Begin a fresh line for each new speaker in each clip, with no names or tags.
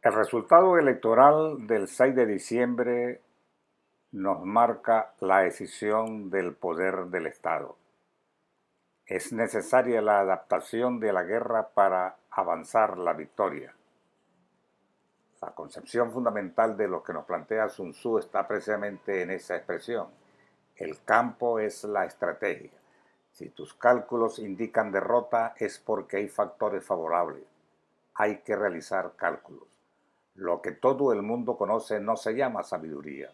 El resultado electoral del 6 de diciembre nos marca la decisión del poder del Estado. Es necesaria la adaptación de la guerra para avanzar la victoria. La concepción fundamental de lo que nos plantea Sun Tzu está precisamente en esa expresión. El campo es la estrategia. Si tus cálculos indican derrota es porque hay factores favorables. Hay que realizar cálculos. Lo que todo el mundo conoce no se llama sabiduría.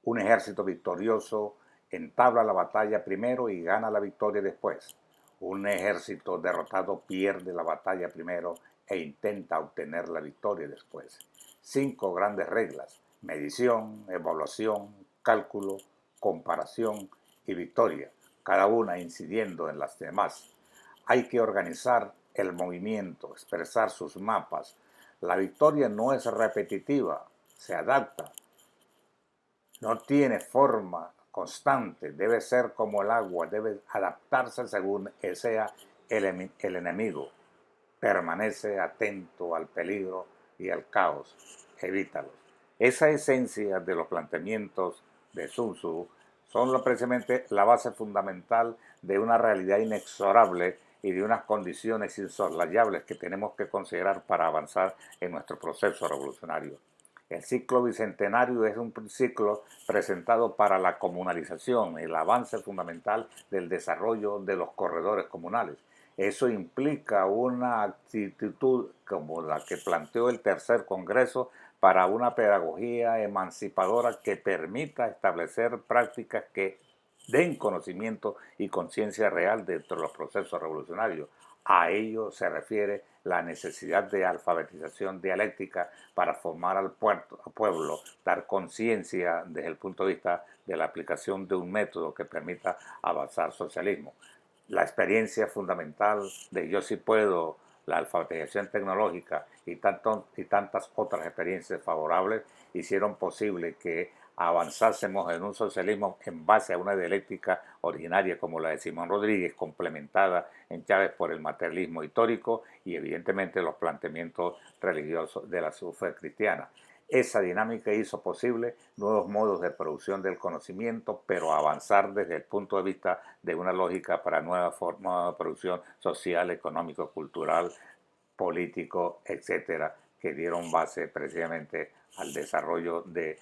Un ejército victorioso entabla la batalla primero y gana la victoria después. Un ejército derrotado pierde la batalla primero e intenta obtener la victoria después. 5 grandes reglas: medición, evaluación, cálculo, comparación y victoria, cada una incidiendo en las demás. Hay que organizar el movimiento, expresar sus mapas. La victoria no es repetitiva, se adapta, no tiene forma constante, debe ser como el agua, debe adaptarse según sea el enemigo. Permanece atento al peligro y al caos, evítalos. Esa esencia de los planteamientos de Sun Tzu son precisamente la base fundamental de una realidad inexorable y de unas condiciones insoslayables que tenemos que considerar para avanzar en nuestro proceso revolucionario. El ciclo bicentenario es un ciclo presentado para la comunalización, el avance fundamental del desarrollo de los corredores comunales. Eso implica una actitud como la que planteó el tercer Congreso para una pedagogía emancipadora que permita establecer prácticas que den conocimiento y conciencia real dentro de los procesos revolucionarios. A ello se refiere la necesidad de alfabetización dialéctica para formar al pueblo, dar conciencia desde el punto de vista de la aplicación de un método que permita avanzar socialismo. La experiencia fundamental de Yo sí puedo, la alfabetización tecnológica y tantas otras experiencias favorables hicieron posible que avanzásemos en un socialismo en base a una dialéctica originaria como la de Simón Rodríguez, complementada en Chávez por el materialismo histórico y evidentemente los planteamientos religiosos de la fe cristiana. Esa dinámica hizo posible nuevos modos de producción del conocimiento, pero avanzar desde el punto de vista de una lógica para nueva forma de producción social, económico, cultural, político, etcétera, que dieron base precisamente al desarrollo del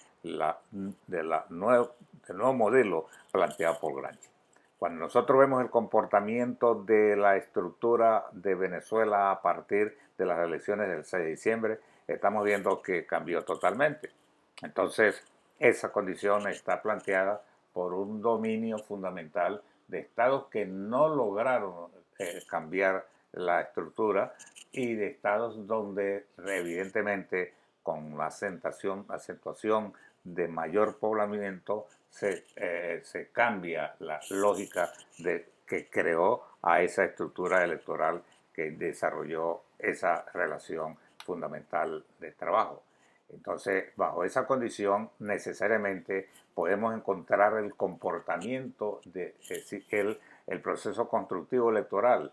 nuevo modelo planteado por Gramsci. Cuando nosotros vemos el comportamiento de la estructura de Venezuela a partir de las elecciones del 6 de diciembre, estamos viendo que cambió totalmente. Entonces, esa condición está planteada por un dominio fundamental de estados que no lograron cambiar la estructura y de estados donde evidentemente con la acentuación de mayor poblamiento se cambia la lógica que creó a esa estructura electoral que desarrolló esa relación fundamental de trabajo. Entonces, bajo esa condición, necesariamente podemos encontrar el comportamiento el proceso constructivo electoral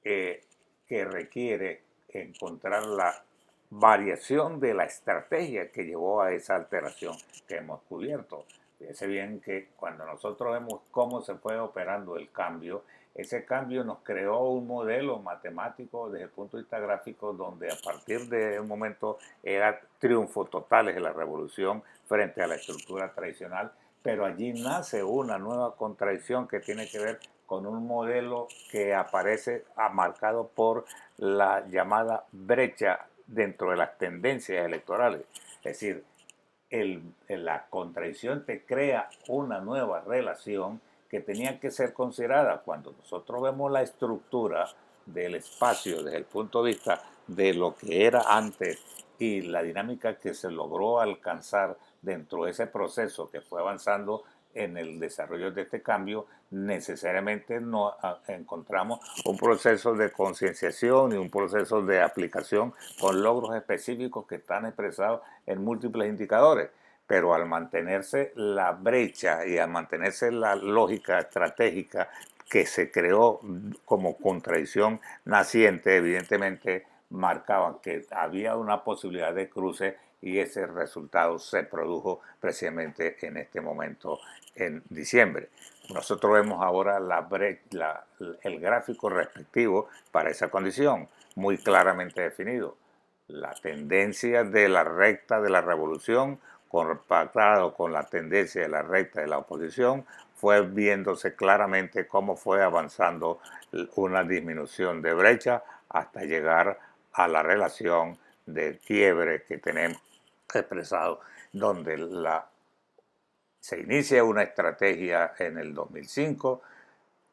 que requiere encontrar la variación de la estrategia que llevó a esa alteración que hemos cubierto. Fíjense bien que cuando nosotros vemos cómo se fue operando el cambio, ese cambio nos creó un modelo matemático desde el punto de vista gráfico donde a partir de un momento era triunfos totales de la revolución frente a la estructura tradicional, pero allí nace una nueva contradicción que tiene que ver con un modelo que aparece marcado por la llamada brecha dentro de las tendencias electorales. Es decir, la contradicción te crea una nueva relación que tenía que ser considerada cuando nosotros vemos la estructura del espacio desde el punto de vista de lo que era antes y la dinámica que se logró alcanzar dentro de ese proceso que fue avanzando en el desarrollo de este cambio, necesariamente no encontramos un proceso de concienciación y un proceso de aplicación con logros específicos que están expresados en múltiples indicadores. Pero al mantenerse la brecha y al mantenerse la lógica estratégica que se creó como contradicción naciente, evidentemente marcaban que había una posibilidad de cruce y ese resultado se produjo precisamente en este momento en diciembre. Nosotros vemos ahora el gráfico respectivo para esa condición, muy claramente definido. La tendencia de la recta de la revolución compactado con la tendencia de la recta de la oposición fue viéndose claramente cómo fue avanzando una disminución de brecha hasta llegar a la relación de quiebre que tenemos expresado, donde se inicia una estrategia en el 2005,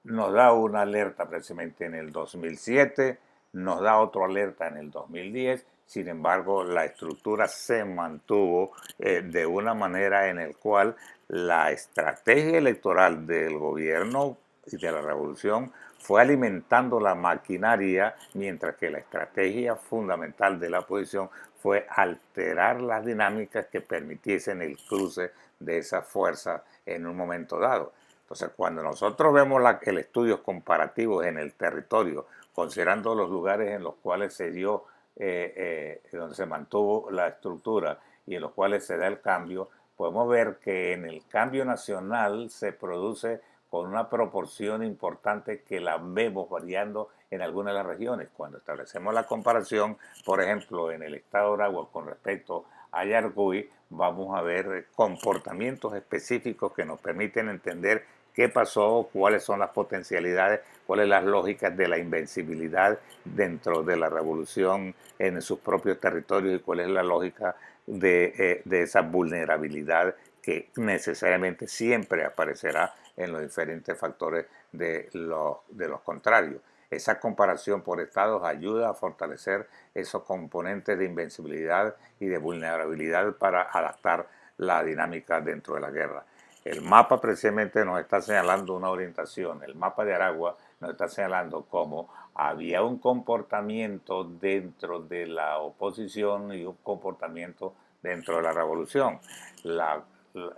nos da una alerta precisamente en el 2007, nos da otra alerta en el 2010, sin embargo la estructura se mantuvo de una manera en la cual la estrategia electoral del gobierno y de la revolución fue alimentando la maquinaria, mientras que la estrategia fundamental de la oposición fue alterar las dinámicas que permitiesen el cruce de esas fuerzas en un momento dado. Entonces, cuando nosotros vemos el estudios comparativos en el territorio, considerando los lugares en los cuales se dio, donde se mantuvo la estructura y en los cuales se da el cambio, podemos ver que en el cambio nacional se produce con una proporción importante que la vemos variando en algunas de las regiones. Cuando establecemos la comparación, por ejemplo, en el estado de Aragua con respecto a Yarcuy, vamos a ver comportamientos específicos que nos permiten entender qué pasó, cuáles son las potencialidades, cuáles las lógicas de la invencibilidad dentro de la revolución en sus propios territorios y cuál es la lógica de esa vulnerabilidad que necesariamente siempre aparecerá en los diferentes factores de los contrarios. Esa comparación por estados ayuda a fortalecer esos componentes de invencibilidad y de vulnerabilidad para adaptar la dinámica dentro de la guerra. El mapa precisamente nos está señalando una orientación. El mapa de Aragua nos está señalando cómo había un comportamiento dentro de la oposición y un comportamiento dentro de la revolución. La,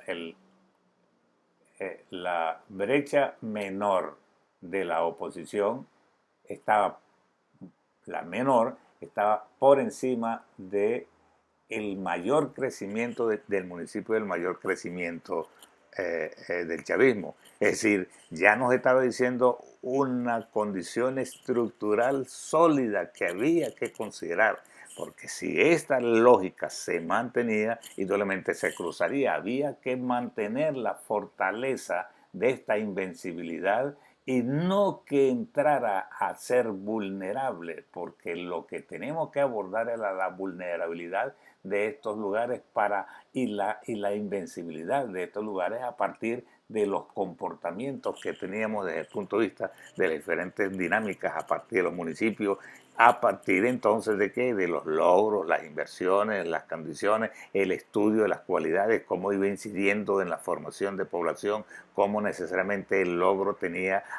el, la brecha menor de la oposición estaba, la menor, estaba por encima de el mayor crecimiento del municipio, del mayor crecimiento del chavismo. Es decir, ya nos estaba diciendo una condición estructural sólida que había que considerar, porque si esta lógica se mantenía, indudablemente se cruzaría. Había que mantener la fortaleza de esta invencibilidad y no que entrara a ser vulnerable, porque lo que tenemos que abordar es la vulnerabilidad de estos lugares y la invencibilidad de estos lugares a partir de los comportamientos que teníamos desde el punto de vista de las diferentes dinámicas a partir de los municipios, a partir entonces de qué, de los logros, las inversiones, las condiciones, el estudio de las cualidades, cómo iba incidiendo en la formación de población, cómo necesariamente el logro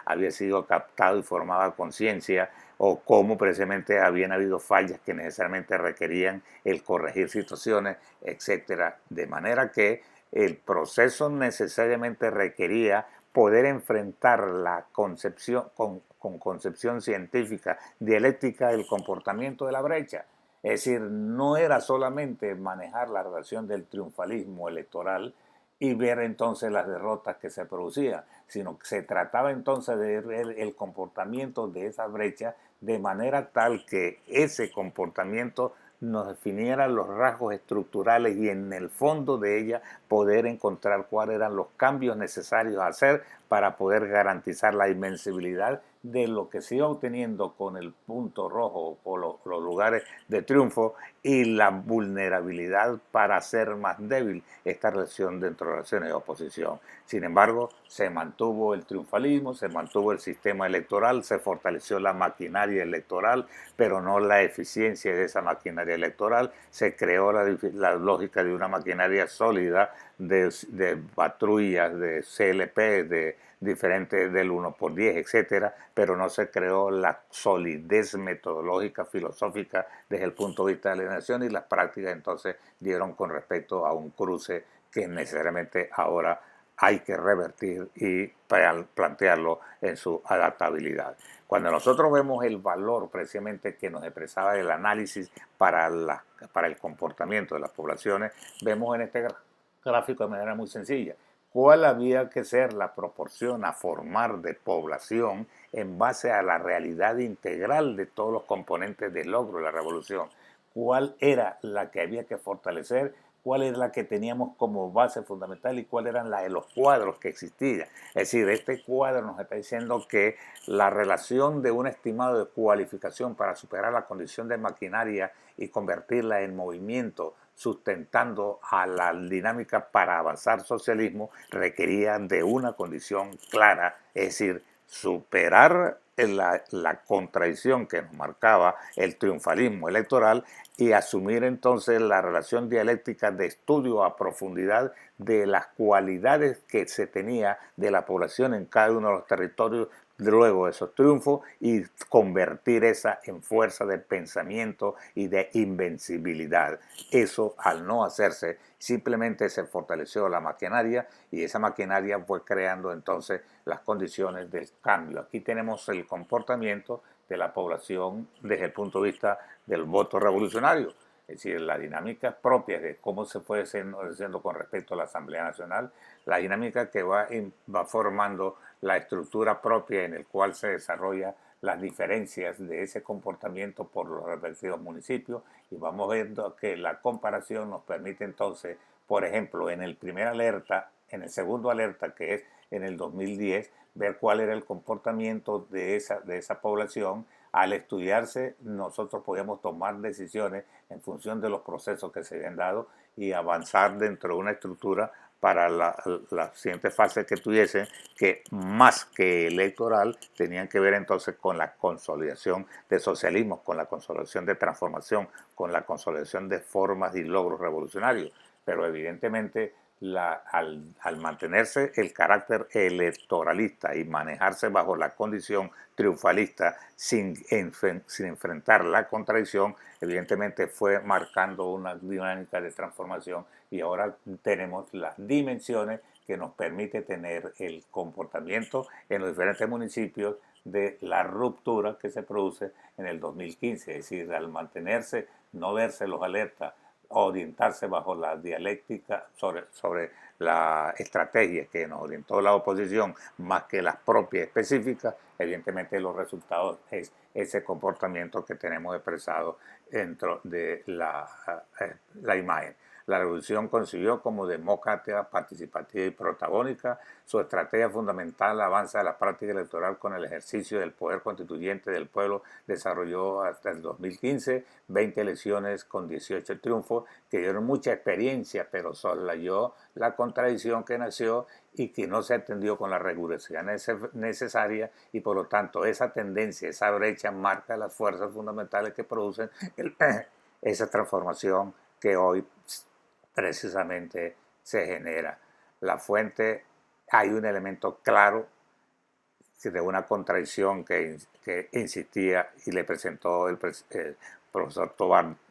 había sido captado y formaba conciencia, o cómo precisamente habían habido fallas que necesariamente requerían el corregir situaciones, etcétera. De manera que el proceso necesariamente requería poder enfrentar la concepción con concepción científica, dialéctica del comportamiento de la brecha. Es decir, no era solamente manejar la relación del triunfalismo electoral y ver entonces las derrotas que se producían, sino que se trataba entonces de ver el comportamiento de esa brecha de manera tal que ese comportamiento nos definiera los rasgos estructurales y en el fondo de ella poder encontrar cuáles eran los cambios necesarios a hacer para poder garantizar la invencibilidad de lo que se iba obteniendo con el punto rojo o los lugares de triunfo y la vulnerabilidad para hacer más débil esta relación dentro de relaciones de oposición. Sin embargo, se mantuvo el triunfalismo, se mantuvo el sistema electoral, se fortaleció la maquinaria electoral, pero no la eficiencia de esa maquinaria electoral. Se creó la lógica de una maquinaria sólida de patrullas, de CLP, de diferentes del 1x10, etcétera, pero no se creó la solidez metodológica, filosófica desde el punto de vista de la nación y las prácticas entonces dieron con respecto a un cruce que necesariamente ahora hay que revertir y plantearlo en su adaptabilidad. Cuando nosotros vemos el valor precisamente que nos expresaba el análisis para el comportamiento de las poblaciones, vemos en este gráfico de manera muy sencilla cuál había que ser la proporción a formar de población en base a la realidad integral de todos los componentes del logro de la revolución, cuál era la que había que fortalecer, cuál era la que teníamos como base fundamental y cuáles eran los cuadros que existían. Es decir, este cuadro nos está diciendo que la relación de un estimado de cualificación para superar la condición de maquinaria y convertirla en movimiento sustentando a la dinámica para avanzar socialismo requería de una condición clara, es decir, superar la contradicción que nos marcaba el triunfalismo electoral y asumir entonces la relación dialéctica de estudio a profundidad de las cualidades que se tenía de la población en cada uno de los territorios luego de esos triunfos y convertir esa en fuerza de pensamiento y de invencibilidad. Eso, al no hacerse, simplemente se fortaleció la maquinaria y esa maquinaria fue creando entonces las condiciones del cambio. Aquí tenemos el comportamiento de la población desde el punto de vista del voto revolucionario. Es decir, la dinámica propia de cómo se fue haciendo con respecto a la Asamblea Nacional, la dinámica que va formando la estructura propia en el cual se desarrolla las diferencias de ese comportamiento por los respectivos municipios y vamos viendo que la comparación nos permite entonces, por ejemplo, en el primer alerta, en el segundo alerta que es en el 2010, ver cuál era el comportamiento de esa población. Al estudiarse, nosotros podíamos tomar decisiones en función de los procesos que se habían dado y avanzar dentro de una estructura para la siguiente fase que tuviesen, que más que electoral tenían que ver entonces con la consolidación de socialismo, con la consolidación de transformación, con la consolidación de formas y logros revolucionarios. Pero evidentemente al mantenerse el carácter electoralista y manejarse bajo la condición triunfalista sin enfrentar la contradicción, evidentemente fue marcando una dinámica de transformación y ahora tenemos las dimensiones que nos permite tener el comportamiento en los diferentes municipios de la ruptura que se produce en el 2015, es decir, al mantenerse, no verse los alertas, orientarse bajo la dialéctica sobre la estrategia que nos orientó la oposición más que las propias específicas, evidentemente los resultados es ese comportamiento que tenemos expresado dentro de la imagen. La revolución concibió como democrática, participativa y protagónica. Su estrategia fundamental avanza de la práctica electoral con el ejercicio del poder constituyente del pueblo. Desarrolló hasta el 2015 20 elecciones con 18 triunfos que dieron mucha experiencia, pero soslayó la contradicción que nació y que no se atendió con la rigurosidad necesaria y por lo tanto esa tendencia, esa brecha marca las fuerzas fundamentales que producen esa transformación que hoy precisamente se genera. La fuente, hay un elemento claro de una contradicción que insistía y le presentó el profesor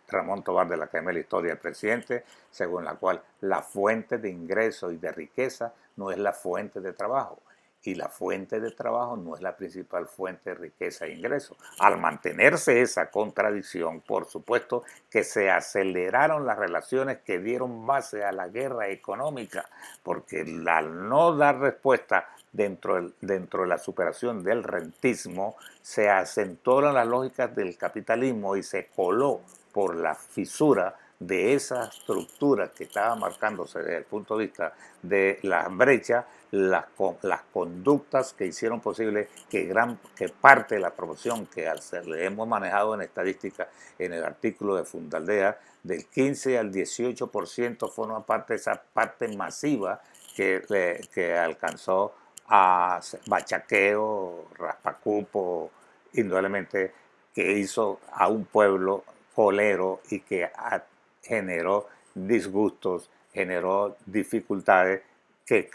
Ramón Tobar de la Academia de la Historia al presidente, según la cual la fuente de ingreso y de riqueza no es la fuente de trabajo y la fuente de trabajo no es la principal fuente de riqueza e ingreso. Al mantenerse esa contradicción, por supuesto que se aceleraron las relaciones que dieron base a la guerra económica, porque al no dar respuesta dentro de la superación del rentismo, se acentuaron las lógicas del capitalismo y se coló por la fisura de esa estructura que estaba marcándose desde el punto de vista de la brecha, las conductas que hicieron posible que parte de la promoción que le hemos manejado en estadística en el artículo de Fundaldea, del 15 al 18% forma parte de esa parte masiva que alcanzó a bachaqueo, raspacupo, indudablemente que hizo a un pueblo colero y que generó disgustos, generó dificultades que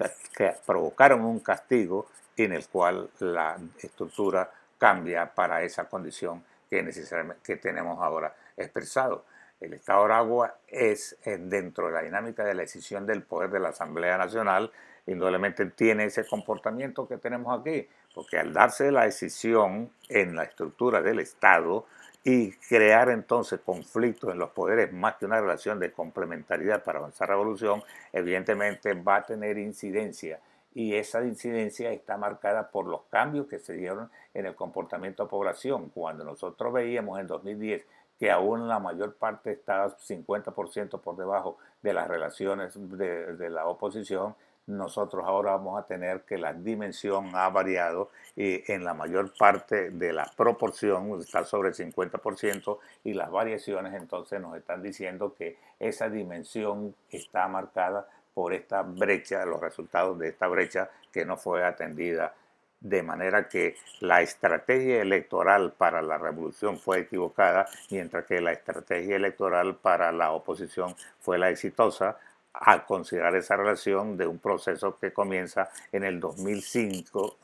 provocaron un castigo en el cual la estructura cambia para esa condición que tenemos ahora expresado. El Estado de Aragua es dentro de la dinámica de la decisión del poder de la Asamblea Nacional indudablemente tiene ese comportamiento que tenemos aquí, porque al darse la decisión en la estructura del Estado y crear entonces conflictos en los poderes más que una relación de complementariedad para avanzar la revolución, evidentemente va a tener incidencia y esa incidencia está marcada por los cambios que se dieron en el comportamiento de población. Cuando nosotros veíamos en 2010 que aún la mayor parte estaba 50% por debajo de las relaciones de la oposición, nosotros ahora vamos a tener que la dimensión ha variado y en la mayor parte de la proporción está sobre el 50% y las variaciones entonces nos están diciendo que esa dimensión está marcada por esta brecha, los resultados de esta brecha que no fue atendida, de manera que la estrategia electoral para la revolución fue equivocada, mientras que la estrategia electoral para la oposición fue la exitosa, a considerar esa relación de un proceso que comienza en el 2005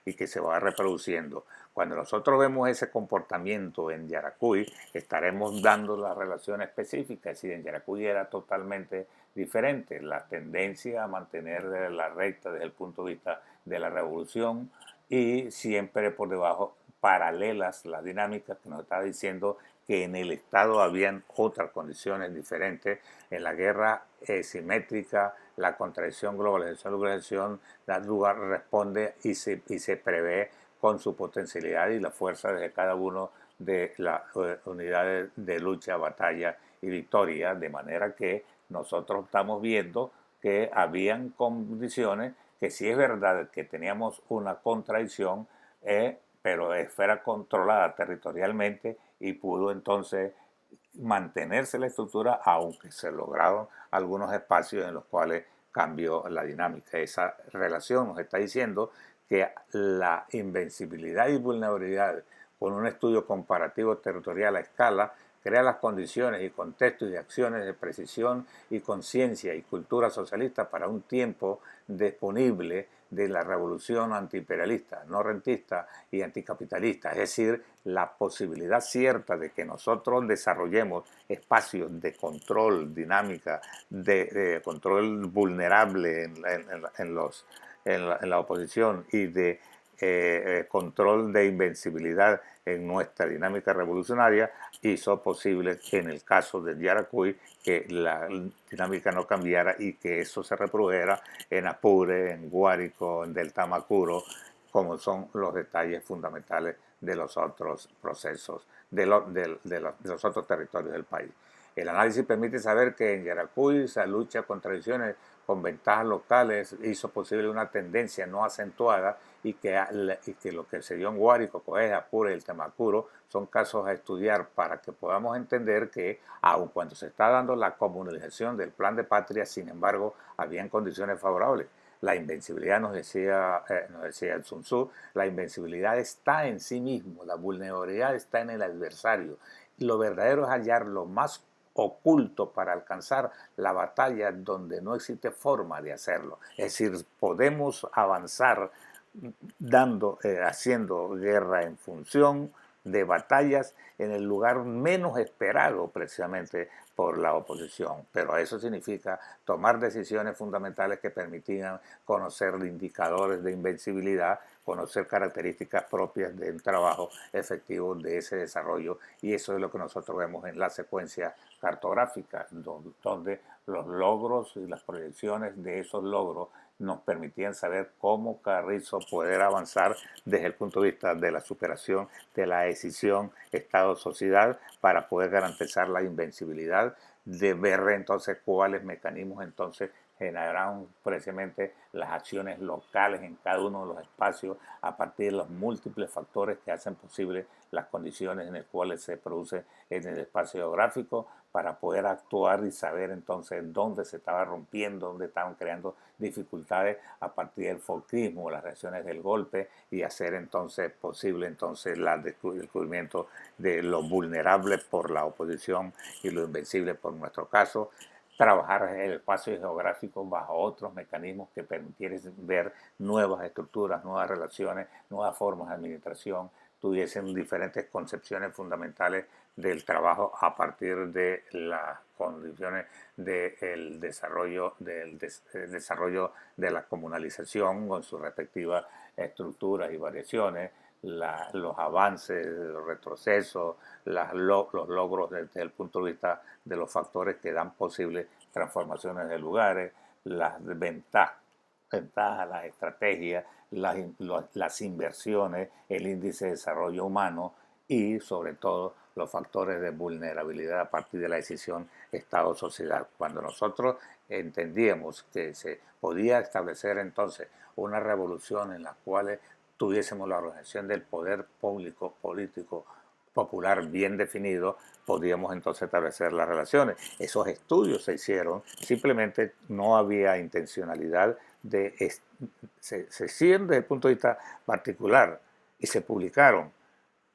y que se va reproduciendo. Cuando nosotros vemos ese comportamiento en Yaracuy, estaremos dando la relación específica, es decir, en Yaracuy era totalmente diferente, la tendencia a mantener la recta desde el punto de vista de la revolución y siempre por debajo paralelas las dinámicas que nos está diciendo que en el Estado habían otras condiciones diferentes. En la guerra simétrica, la contradicción, globalización, da lugar, responde y se prevé con su potencialidad y la fuerza de cada uno de las unidades de lucha, batalla y victoria, de manera que nosotros estamos viendo que habían condiciones que sí es verdad que teníamos una contradicción, pero fuera controlada territorialmente y pudo entonces mantenerse la estructura, aunque se lograron algunos espacios en los cuales cambió la dinámica. Esa relación nos está diciendo que la invencibilidad y vulnerabilidad con un estudio comparativo territorial a escala crea las condiciones y contextos y acciones de precisión y conciencia y cultura socialista para un tiempo disponible de la revolución antiimperialista, no rentista y anticapitalista, es decir, la posibilidad cierta de que nosotros desarrollemos espacios de control, dinámica, de control vulnerable en la oposición y de control de invencibilidad en nuestra dinámica revolucionaria hizo posible que en el caso de Yaracuy que la dinámica no cambiara y que eso se reprodujera en Apure, en Guárico, en Delta Macuro, como son los detalles fundamentales de los otros procesos, de los otros territorios del país. El análisis permite saber que en Yaracuy esa lucha con tradiciones con ventajas locales hizo posible una tendencia no acentuada y que lo que se dio en Guárico, Coeja, Apure y el Temacuro son casos a estudiar para que podamos entender que aun cuando se está dando la comunalización del plan de patria, sin embargo, habían condiciones favorables. La invencibilidad, nos decía el Sun Tzu, la invencibilidad está en sí mismo, la vulnerabilidad está en el adversario. Lo verdadero es hallar lo más oculto para alcanzar la batalla donde no existe forma de hacerlo. Es decir, podemos avanzar haciendo guerra en función de batallas en el lugar menos esperado precisamente por la oposición. Pero eso significa tomar decisiones fundamentales que permitían conocer indicadores de invencibilidad, conocer características propias del trabajo efectivo de ese desarrollo, y eso es lo que nosotros vemos en la secuencia cartográfica, donde los logros y las proyecciones de esos logros nos permitían saber cómo Carrizo poder avanzar desde el punto de vista de la superación de la decisión Estado-sociedad para poder garantizar la invencibilidad, de ver entonces cuáles mecanismos entonces generarán precisamente las acciones locales en cada uno de los espacios a partir de los múltiples factores que hacen posible las condiciones en las cuales se produce en el espacio geográfico para poder actuar y saber entonces dónde se estaba rompiendo, dónde estaban creando dificultades a partir del folclismo, las reacciones del golpe y hacer entonces posible entonces el descubrimiento de lo vulnerable por la oposición y lo invencible por nuestro caso, trabajar el espacio geográfico bajo otros mecanismos que permitieran ver nuevas estructuras, nuevas relaciones, nuevas formas de administración, tuviesen diferentes concepciones fundamentales del trabajo a partir de las condiciones del desarrollo, el desarrollo de la comunalización con sus respectivas estructuras y variaciones, los avances, los retrocesos, los logros desde el punto de vista de los factores que dan posibles transformaciones de lugares, las ventajas, las estrategias, las inversiones, el índice de desarrollo humano y sobre todo los factores de vulnerabilidad a partir de la decisión Estado-sociedad. Cuando nosotros entendíamos que se podía establecer entonces una revolución en la cual tuviésemos la organización del poder público, político, popular bien definido, podíamos entonces establecer las relaciones. Esos estudios se hicieron, simplemente no había intencionalidad se hicieron desde el punto de vista particular y se publicaron,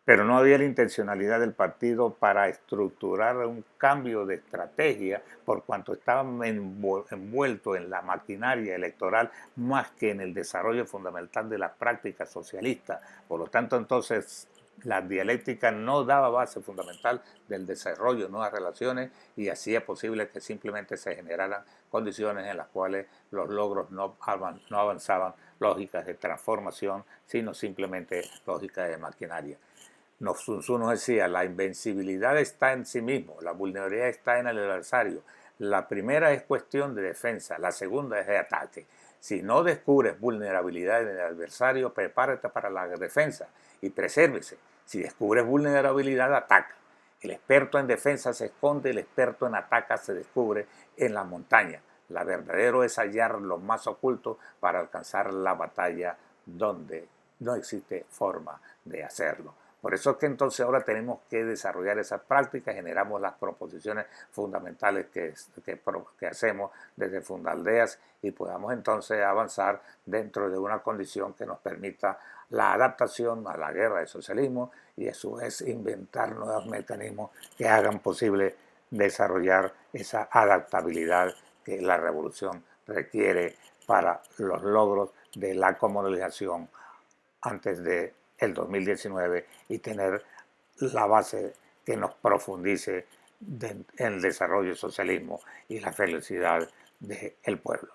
pero no había la intencionalidad del partido para estructurar un cambio de estrategia por cuanto estaban envueltos en la maquinaria electoral más que en el desarrollo fundamental de la práctica socialista. Por lo tanto, entonces, la dialéctica no daba base fundamental del desarrollo de nuevas relaciones y hacía posible que simplemente se generaran condiciones en las cuales los logros no avanzaban lógicas de transformación, sino simplemente lógicas de maquinaria. Sun Tzu nos decía, la invencibilidad está en sí mismo, la vulnerabilidad está en el adversario. La primera es cuestión de defensa, la segunda es de ataque. Si no descubres vulnerabilidad en el adversario, prepárate para la defensa y presérvese. Si descubres vulnerabilidad, ataca. El experto en defensa se esconde, el experto en ataque se descubre en la montaña. La verdadero es hallar lo más oculto para alcanzar la batalla donde no existe forma de hacerlo. Por eso es que entonces ahora tenemos que desarrollar esas prácticas, generamos las proposiciones fundamentales que hacemos desde Fundaldeas y podamos entonces avanzar dentro de una condición que nos permita la adaptación a la guerra del socialismo y a su vez inventar nuevos mecanismos que hagan posible desarrollar esa adaptabilidad que la revolución requiere para los logros de la comunalización antes de el 2019 y tener la base que nos profundice en el desarrollo del socialismo y la felicidad del pueblo.